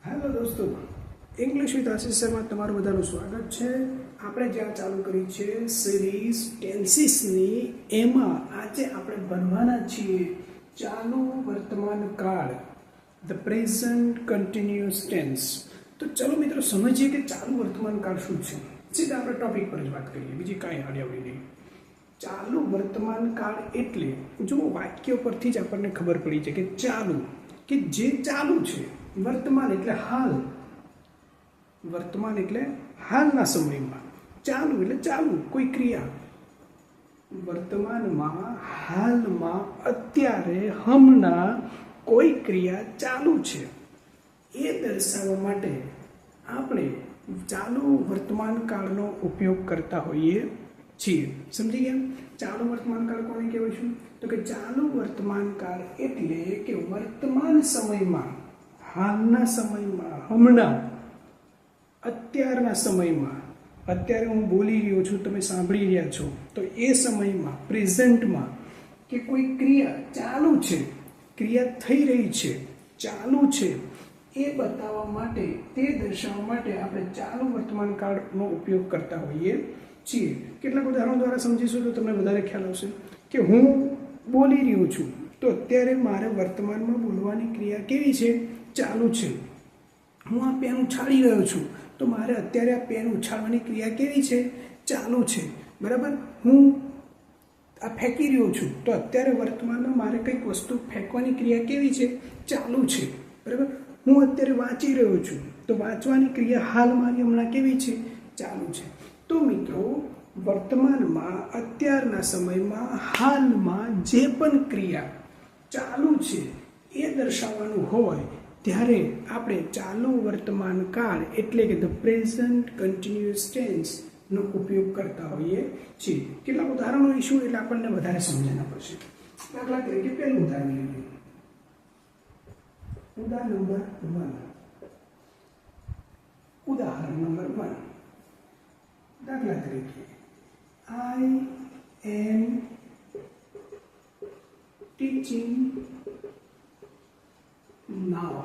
Hello દોસ્તો, English with Ashish Sharma તમારું બધાનું સ્વાગત છે. આપણે જ્યાં ચાલુ કરી છે સિરીઝ ટેન્સીસની, એમાં આજે આપણે ભણવાના છીએ ચાલુ વર્તમાન કાળ, ધ પ્રેઝન્ટ કન્ટિન્યુઅસ ટેન્સ. તો ચલો મિત્રો સમજીએ કે ચાલુ વર્તમાન કાળ શું છે. સીધા આપણે ટોપિક પર જ વાત કરીએ, બીજી કાંઈ આડી નહીં. ચાલુ વર્તમાન કાળ એટલે જો વાક્યો પરથી જ આપણને ખબર પડી છે કે ચાલુ, કે જે ચાલુ છે. વર્તમાન એટલે હાલ, વર્તમાન એટલે હાલના સમયમાં, ચાલુ એટલે ચાલુ કોઈ ક્રિયા. વર્તમાનમાં, હાલમાં, અત્યારે, હમણાં કોઈ ક્રિયા ચાલુ છે એ દર્શાવવા માટે આપણે ચાલુ વર્તમાન કાળનો ઉપયોગ કરતા હોઈએ છીએ. સમજી ગયા? ચાલુ વર્તમાન કાળ કોને કહેવાય? તો કે ચાલુ વર્તમાન કાળ એટલે કે વર્તમાન સમયમાં, હાલના સમયમાં, હમણાં, અત્યારના સમયમાં, અત્યારે હું બોલી રહ્યો છું, તમે સાંભળી રહ્યા છો, તો એ સમયમાં, પ્રેઝન્ટમાં કે કોઈ ક્રિયા ચાલુ છે, ક્રિયા થઈ રહી છે, ચાલુ છે, એ બતાવવા માટે, તે દર્શાવવા માટે આપણે ચાલુ વર્તમાન કાળનો ઉપયોગ કરતા હોઈએ છીએ. કેટલાક ઉદાહરણો દ્વારા સમજીશું તો તમને વધારે ખ્યાલ આવશે કે હું બોલી રહ્યો છું, તો અત્યારે મારે વર્તમાનમાં બોલવાની ક્રિયા કેવી છે? ચાલુ છે. હું આ પેન ઉછાળી રહ્યો છું, તો મારે અત્યારે આ પેન ઉછાળવાની ક્રિયા કેવી છે? ચાલુ છે. બરાબર? હું આ ફેંકી રહ્યો છું, તો અત્યારે વર્તમાનમાં મારે કંઈક વસ્તુ ફેંકવાની ક્રિયા કેવી છે? ચાલુ છે. બરાબર? હું અત્યારે વાંચી રહ્યો છું, તો વાંચવાની ક્રિયા હાલ મારી હમણાં કેવી છે? ચાલુ છે. તો મિત્રો, વર્તમાનમાં, અત્યારના સમયમાં, હાલમાં જે પણ ક્રિયા ચાલુ છે એ દર્શાવવાનું હોય ત્યારે આપણે ચાલુ વર્તમાન કાળ એટલે કે ધ પ્રેઝન્ટ કન્ટિન્યુઅસ ટેન્સ નો ઉપયોગ કરતા હોઈએ છીએ. કેટલાક ઉદાહરણો લઈશું એટલે આપણને વધારે સમજણ પડશે. દાખલા તરીકે પહેલું ઉદાહરણ લઈએ. ઉદાહરણ નંબર 1. દાખલા તરીકે, I am teaching now.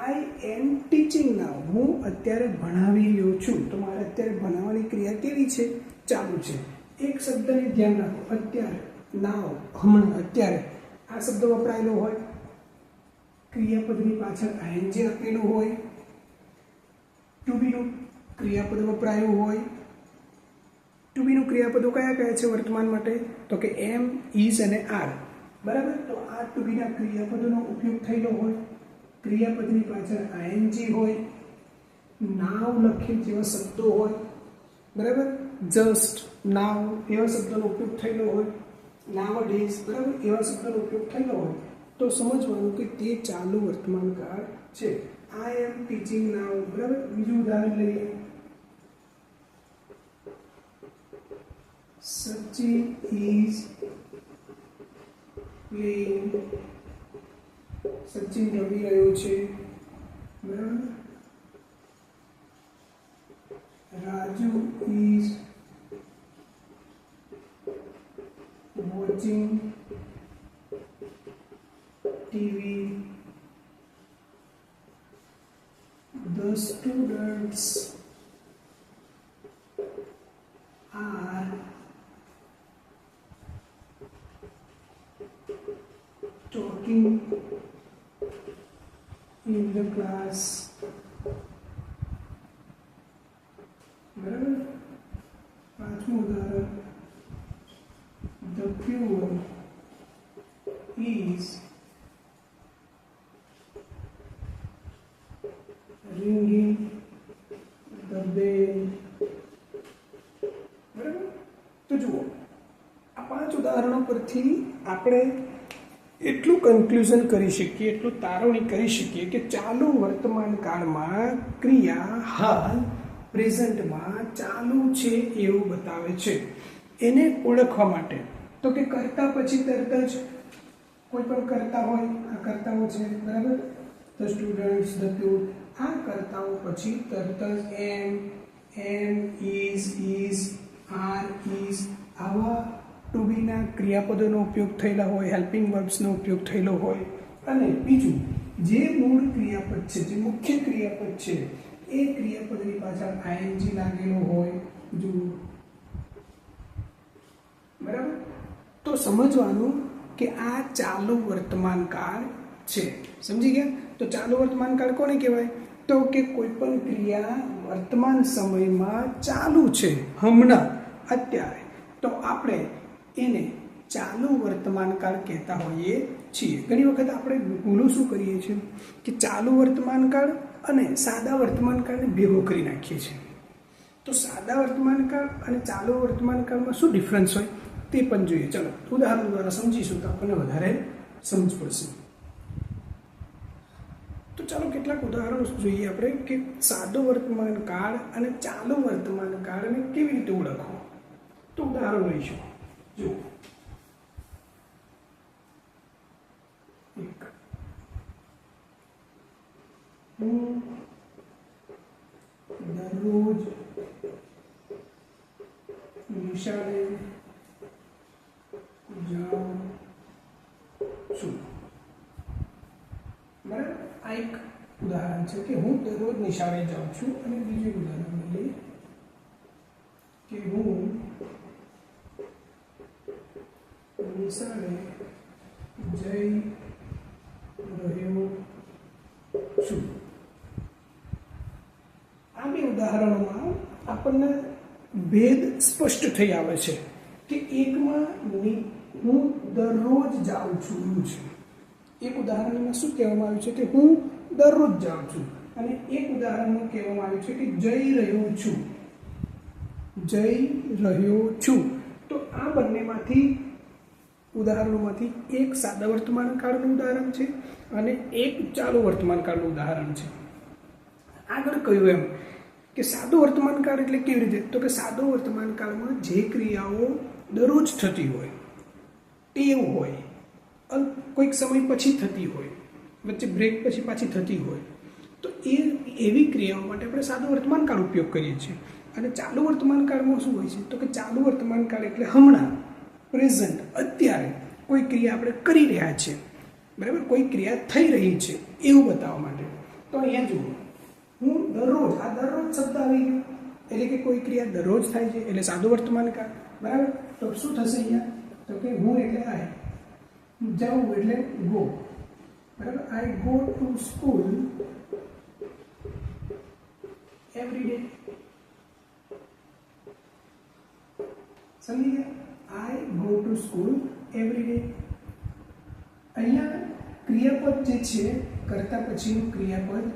I am teaching now. હું અત્યારે ભણાવી રહ્યો છું, તો મારે અત્યારે ભણાવવાની ક્રિયા કેવી છે? ચાલુ છે. એક શબ્દને ધ્યાન રાખો, અત્યારે, now, હમણાં, અત્યારે. આ શબ્દ વપરાયેલો હોય, ક્રિયાપદની પાછળ ing આપેલું હોય, ટુ બી નું ક્રિયાપદ વપરાયું હોય. ટુ બી નું ક્રિયાપદો કયા કયા છે વર્તમાન માટે? તો કે એમ, ઇઝ અને આર. બરાબર? તો આ ટુ બી ના ક્રિયાપદોનો ઉપયોગ થયેલો હોય, ક્રિયાપદની પાછળ ing હોય, નાવ લખેલ જેવા શબ્દો હોય. બરાબર? જસ્ટ, નાવ એવા શબ્દોનો ઉપયોગ થયેલો હોય, નાવડેઝ, બરાબર, એવા શબ્દોનો ઉપયોગ થયેલો હોય, તો સમજવાનું કે તે ચાલુ વર્તમાન કાળ છે. I am teaching now. બરાબર? બીજું ઉદાહરણ લઈએ. Sachin is playing. સચિન રમી રહ્યો છે. બરાબર? Raju is watching TV. The students are talking in the class. બરાબર? પાંચમું ઉદાહરણ. The pure is ringing the bell. બરાબર? તો જુઓ, આ 5 ઉદાહરણો પરથી આપણે એટલું કન્ક્લુઝન કરી શકીએ, એટલું તારવણી કરી શકીએ કે ચાલુ વર્તમાન કાળમાં ક્રિયા હાલ, પ્રેઝન્ટમાં ચાલુ છે એવું બતાવે છે. એને ઓળખવા માટે તો કે કરતા પછી તરત જ કોઈ પણ કરતા હોય, આ કરતાઓ છે. બરાબર? ધ સ્ટુડન્ટ્સ, ધ પ્યોર, આ કરતાઓ પછી તરત જ એમ, ઇઝ, આર, ઇઝ આવા ટુ બીના ક્રિયાપદોનો ઉપયોગ થયેલા હોય, હેલ્પિંગ વર્બ્સનો ઉપયોગ થયેલો હોય, અને બીજું જે મૂળ ક્રિયાપદ છે, જે મુખ્ય ક્રિયાપદ છે, એ ક્રિયાપદની પાછળ આઈએનજી લાગેલો હોય જો, બરાબર. તો સમજવાનું કે આ ચાલુ વર્તમાન કાળ છે. સમજી ગયા? તો ચાલુ વર્તમાન કાળ કોને કહેવાય? તો કે કોઈ પણ ક્રિયા વર્તમાન સમયમાં ચાલુ છે, હમણાં, અત્યારે, તો આપણે એને ચાલુ વર્તમાન કાળ કહેતા હોઈએ છીએ. ઘણી વખત આપણે ભૂલો શું કરીએ છીએ કે ચાલુ વર્તમાન કાળ અને સાદા વર્તમાન કાળને ભેગો કરી નાખીએ છીએ. તો સાદા વર્તમાન કાળ અને ચાલુ વર્તમાન કાળમાં શું ડિફરન્સ હોય તે પણ જોઈએ. ચલો ઉદાહરણ દ્વારા સમજીશું તો આપણને વધારે સમજ પડશે. તો ચાલો કેટલાક ઉદાહરણો જોઈએ આપણે કે સાદો વર્તમાન કાળ અને ચાલુ વર્તમાન કાળને કેવી રીતે ઓળખવો. તો ઉદાહરણ લઈશું. જો હું દરરોજ નિશાળે જાઉં છું. બરાબર. આ એક ઉદાહરણ છે કે હું દરરોજ નિશાળે જાઉં છું. અને બીજું ઉદાહરણ લઈએ કે હું નિશાળે જઈ રહ્યો છું. આ બે ઉદાહરણોમાં આપણને ભેદ સ્પષ્ટ થઈ આવે છે કે એકમાં હું દરરોજ જાઉં છું એવું છે. એક ઉદાહરણમાં શું કહેવામાં આવ્યું છે કે હું દરરોજ જાઉં છું, અને એક ઉદાહરણમાં કહેવામાં આવ્યું છે કે જઈ રહ્યો છું. જઈ રહ્યો છું. તો આ બંનેમાંથી ઉદાહરણોમાંથી એક સાદા વર્તમાન કાળનું ઉદાહરણ છે અને એક ચાલુ વર્તમાન કાળનું ઉદાહરણ છે. આગળ કહ્યું એમ કે સાદો વર્તમાન કાળ એટલે કેવી રીતે? તો કે સાદો વર્તમાન કાળમાં જે ક્રિયાઓ દરરોજ થતી હોય, ટેવ હોય, કોઈક સમય પછી થતી હોય, વચ્ચે બ્રેક પછી પાછી થતી હોય, તો એ એવી ક્રિયાઓ માટે આપણે સાદો વર્તમાન કાળ ઉપયોગ કરીએ છીએ. અને ચાલુ વર્તમાન કાળમાં શું હોય છે? તો કે ચાલુ વર્તમાન કાળ એટલે હમણાં, પ્રેઝન્ટ, અત્યારે કોઈ ક્રિયા આપણે કરી રહ્યા છીએ, બરાબર, કોઈ ક્રિયા થઈ રહી છે એવું બતાવવા માટે. તો અહીંયા જુઓ, હું દરરોજ, આ દરરોજ શબ્દ આવી ગયો એટલે કે કોઈ ક્રિયા દરરોજ થાય છે એટલે સાદું વર્તમાન કાળ, બરાબર. તો શું થશે અહીંયા? તો કે હું એટલે આઈ, જાઉં એટલે ગો, બરાબર. I go to school every day. સમજી ગયા? I go to school every day. અહીંયા ક્રિયાપદ જે છે, કરતા પછીનું ક્રિયાપદ,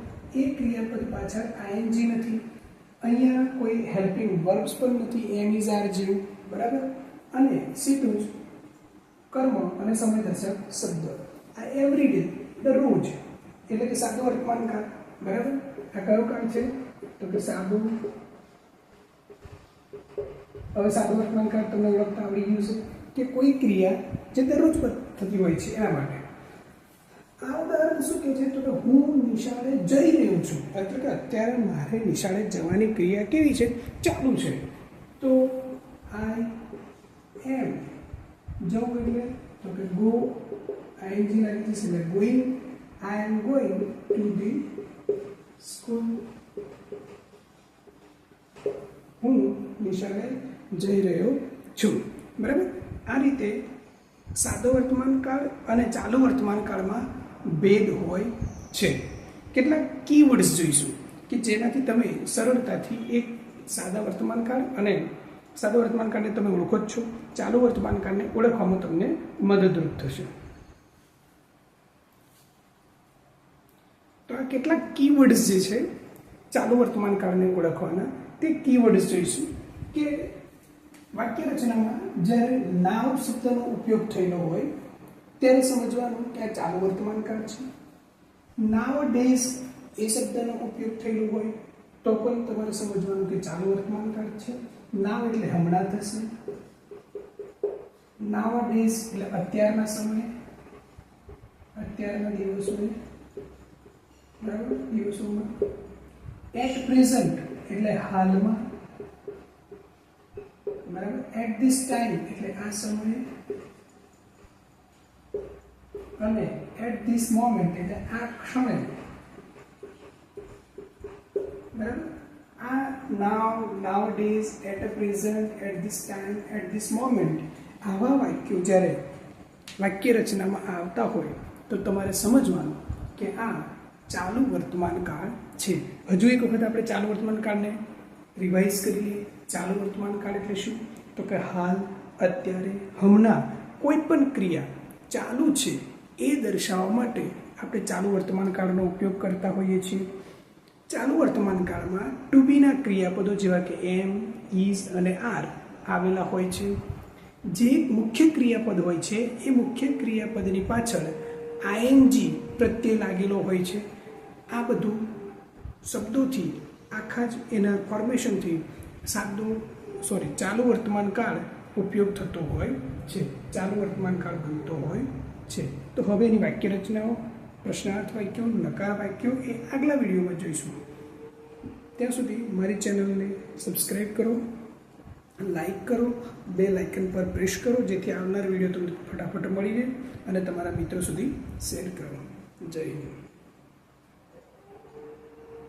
એ ક્રિયાપદ પાછળ આઈએનજી નથી, અહીંયા કોઈ હેલ્પિંગ વર્બ્સ પણ નથી, એમ ઇઝ આર જેવું, બરાબર. અને સીધું જ કર્મ અને સમયદર્શક શબ્દ. આ એવરી ડે, દરરોજ, એટલે કે સાદું વર્તમાન કાળ, બરાબર. આ કયો કાળ છે? તો કે સાદું. હવે સાદું વર્તમાન કાળ તમને ઓળખતા આવડી ગયું છે કે કોઈ ક્રિયા જે દરરોજ થતી હોય છે એના માટે. આ ઉદાહરણ શું કહે છે? તો કે હું નિશાળે જઈ રહ્યો છું, એટલે કે અત્યારે મારે નિશાળે જવાની ક્રિયા કેવી છે? ચાલુ છે. તો આઈ એમ, જવું એટલે તો કે ગો, આઈએનજી લાગી જશે એટલે going. I am going to the school. હું નિશાળે જઈ રહ્યો છું, બરાબર. આ રીતે સાદો વર્તમાન કાળ અને ચાલુ વર્તમાન કાળમાં ભેદ હોય છે. કેટલાક કીવર્ડ્સ જોઈશું કે જેનાથી તમે સરળતાથી એક સાદા વર્તમાન કાળ અને સાદા વર્તમાન કાળને તમે ઓળખો જ છો, ચાલુ વર્તમાન કાળને ઓળખવામાં તમને મદદરૂપ થશે. તો આ કેટલાક કીવર્ડ્સ જે છે ચાલુ વર્તમાન કાળને ઓળખવાના, તે કીવર્ડ્સ જોઈશું કે વાક્ય રચનામાં જ્યારે નાવ શબ્દનો ઉપયોગ થયેલો હોય ત્યારે સમજવાનું કે આ ચાલુ વર્તમાન કાળ છે. નાવ ડેઝ એ શબ્દનો ઉપયોગ થયેલો હોય તો પણ તમારે સમજવાનું કે ચાલુ વર્તમાન કાળ છે. નાવ એટલે હમણાં થશે. નાવ ડેઝ એટલે અત્યારના સમયે, અત્યારના દિવસોએ, બરાબર, દિવસોમાં. એટ પ્રેઝન્ટ એટલે હાલમાં, બરાબર. એટ ધીસ ટાઈમ એટલે આ સમયે, અને એટ ધીસ મોમેન્ટ એટલે આ ક્ષણે, બરાબર, આ nowadays, at a present, at this time, at this moment, આવા વાક્યો જ્યારે વાક્ય રચનામાં આવતા હોય તો તમારે સમજવાનું કે આ ચાલુ વર્તમાન કાળ છે. હજુ એક વખત આપણે ચાલુ વર્તમાન કાળને રિવાઇઝ કરી લઈએ. ચાલુ વર્તમાન કાળ એટલે શું? તો કે હાલ, અત્યારે, હમણાં કોઈ પણ ક્રિયા ચાલુ છે એ દર્શાવવા માટે આપણે ચાલુ વર્તમાન કાળનો ઉપયોગ કરતા હોઈએ છીએ. ચાલુ વર્તમાન કાળમાં ટુ બીના ક્રિયાપદો જેવા કે એમ, ઇઝ અને આર આવેલા હોય છે. જે મુખ્ય ક્રિયાપદ હોય છે એ મુખ્ય ક્રિયાપદની પાછળ આઈએનજી પ્રત્યય લાગેલો હોય છે. આ બધું શબ્દોથી આખા જ એના ફોર્મેશનથી ચાલુ વર્તમાન કાળ ઉપયોગ થતો હોય છે, ચાલુ વર્તમાન કાળ બનતો હોય છે. તો હવે એની વાક્ય રચનાઓ, પ્રશ્નાર્થ વાક્યો, નકાર વાક્યો એ આગલા વિડીયોમાં જોઈશું. ત્યાં સુધી મારી ચેનલને સબસ્ક્રાઈબ કરો, લાઈક કરો, બેલ આઇકન પર પ્રેસ કરો, જેથી આવનાર વિડીયો તમને ફટાફટ મળી જાય અને તમારા મિત્રો સુધી શેર કરો. જય હિન્દ.